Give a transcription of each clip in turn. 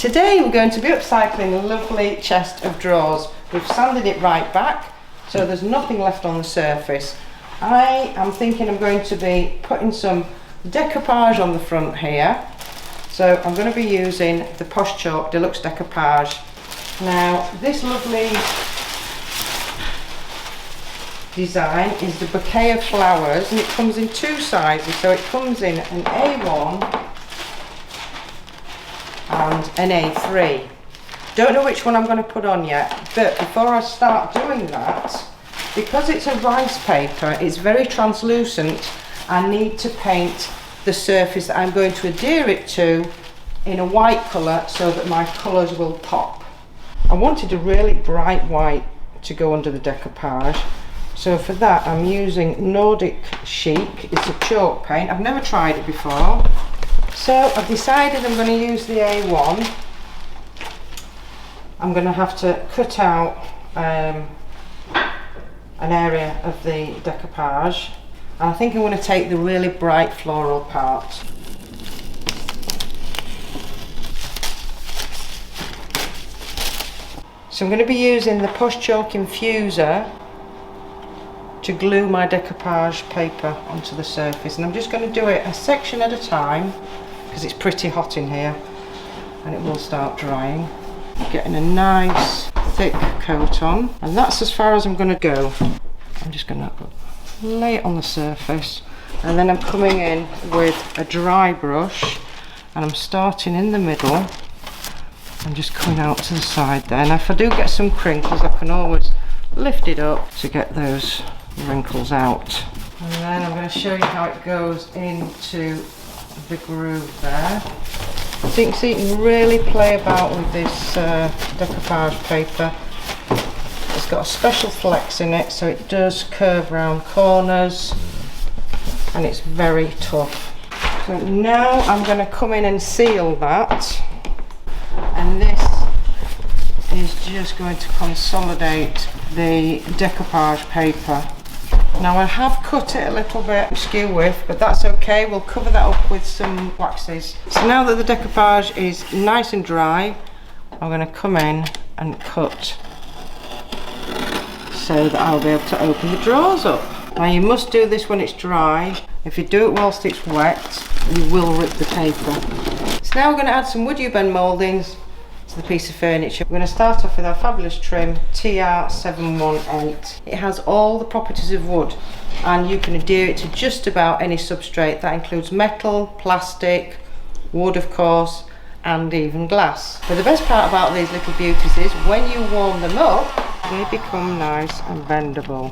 Today we're going to be upcycling a lovely chest of drawers. We've sanded it right back so there's nothing left on the surface. I am thinking I'm going to be putting some decoupage on the front here. So I'm going to be using the Posh Chalk Deluxe Decoupage. Now this lovely design is the bouquet of flowers, and it comes in two sizes. So it comes in an A1 and an A3. Don't know which one I'm going to put on yet, but before I start doing that, because it's a rice paper, it's very translucent. I need to paint the surface that I'm going to adhere it to in a white colour so that my colours will pop. I wanted a really bright white to go under the decoupage, so for that I'm using Nordic Chic. It's a chalk paint. I've never tried it before, so I've decided I'm going to use the A1. I'm going to have to cut out an area of the decoupage, and I think I'm going to take the really bright floral part. So I'm going to be using the Posh Chalk Infusor to glue my decoupage paper onto the surface, and I'm just going to do it a section at a time because it's pretty hot in here and it will start drying. Getting a nice thick coat on, and that's as far as I'm going to go. I'm just going to lay it on the surface, and then I'm coming in with a dry brush and I'm starting in the middle and just coming out to the side there. And if I do get some crinkles, I can always lift it up to get those wrinkles out. And then I'm going to show you how it goes into the groove there. So you can see you can really play about with this decoupage paper. It's got a special flex in it, so it does curve round corners and it's very tough. So now I'm going to come in and seal that, and this is just going to consolidate the decoupage paper. Now I have cut it a little bit skew width, but that's okay. We'll cover that up with some waxes. So now that the decoupage is nice and dry, I'm going to come in and cut so that I'll be able to open the drawers up. Now you must do this when it's dry. If you do it whilst it's wet, you will rip the paper. So now we're going to add some WoodUbend Mouldings to the piece of furniture. We're going to start off with our fabulous trim TR718. It has all the properties of wood, and you can adhere it to just about any substrate. That includes metal, plastic, wood of course, and even glass. But the best part about these little beauties is when you warm them up, they become nice and bendable.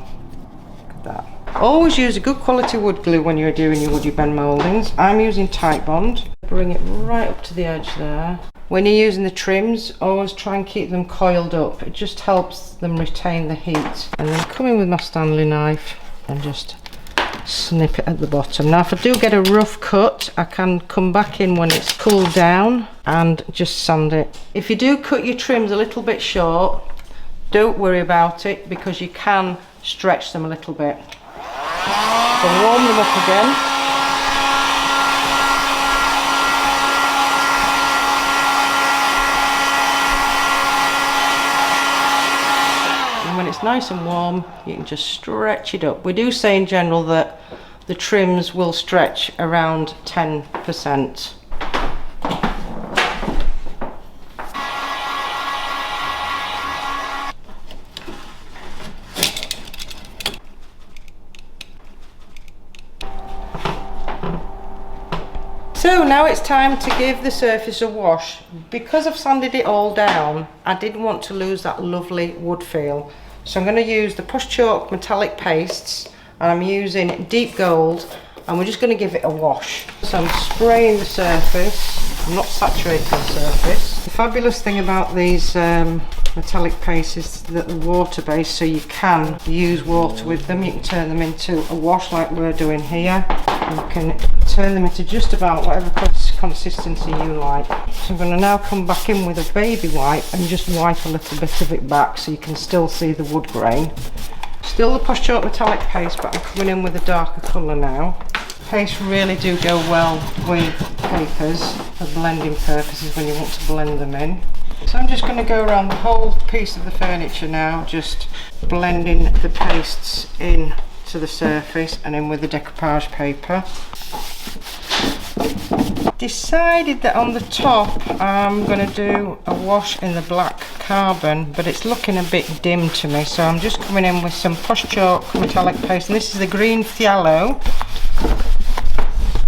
Look at that. Always use a good quality wood glue when you're adhering your WoodUbend Mouldings. I'm using Titebond. Bring it right up to the edge there. When you're using the trims, always try and keep them coiled up. It just helps them retain the heat. And then come in with my Stanley knife and just snip it at the bottom. Now if I do get a rough cut, I can come back in when it's cooled down and just sand it. If you do cut your trims a little bit short, don't worry about it, because you can stretch them a little bit. So warm them up again. When it's nice and warm, you can just stretch it up. We do say in general that the trims will stretch around 10%. So now it's time to give the surface a wash. Because I've sanded it all down, I didn't want to lose that lovely wood feel. So I'm going to use the Posh Chalk metallic pastes, and I'm using deep gold, and we're just going to give it a wash. So I'm spraying the surface. I'm not saturating the surface. The fabulous thing about these metallic pastes is that they're water based, so you can use water with them. You can turn them into a wash like we're doing here. You can turn them into just about whatever consistency you like. So I'm going to now come back in with a baby wipe and just wipe a little bit of it back so you can still see the wood grain. Still the Posh Chalk metallic paste, but I'm coming in with a darker colour now. Pastes really do go well with papers, for blending purposes when you want to blend them in. So I'm just going to go around the whole piece of the furniture now, just blending the pastes in to the surface and in with the decoupage paper. Decided that on the top I'm going to do a wash in the black carbon, but it's looking a bit dim to me, so I'm just coming in with some Posh Chalk metallic paste, and this is the green Fhthalo,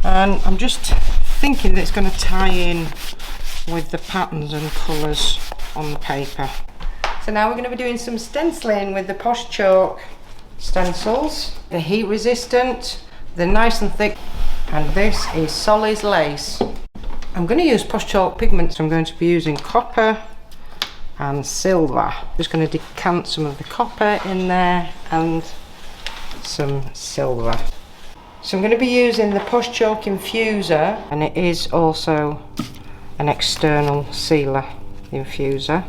and I'm just thinking that it's going to tie in with the patterns and colours on the paper. So now we're going to be doing some stenciling with the Posh Chalk stencils. The heat resistant, they're nice and thick, and this is Solly's lace. I'm going to use Posh Chalk pigments. I'm going to be using copper and silver. Just going to decant some of the copper in there and some silver. So I'm going to be using the Posh Chalk Infusor, and it is also an external sealer infuser.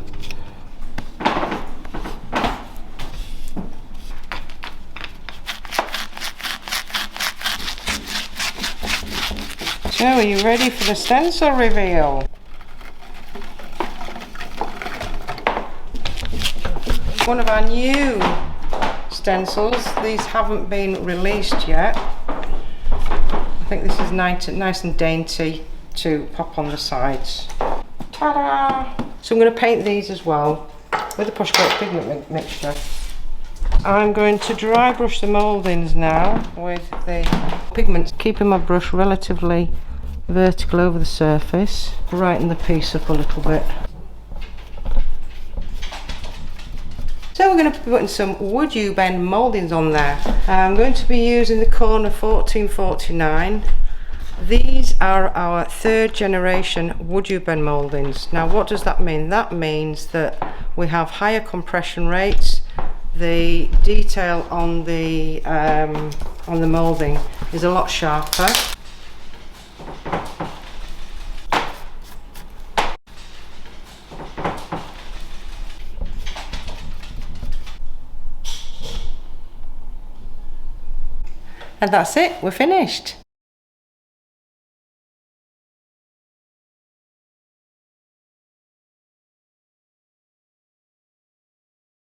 So are you ready for the stencil reveal? One of our new stencils. These haven't been released yet. I think this is nice and dainty to pop on the sides. Ta-da! So I'm going to paint these as well with the Posh Chalk pigment mixture. I'm going to dry brush the mouldings now with the pigments, keeping my brush relatively vertical over the surface, brighten the piece up a little bit. So we're going to be putting some WoodUbend Mouldings on there. I'm going to be using the corner 1449. These are our 3rd generation WoodUbend Mouldings. Now what does that mean? That means that we have higher compression rates. The detail on the moulding is a lot sharper. And that's it, we're finished.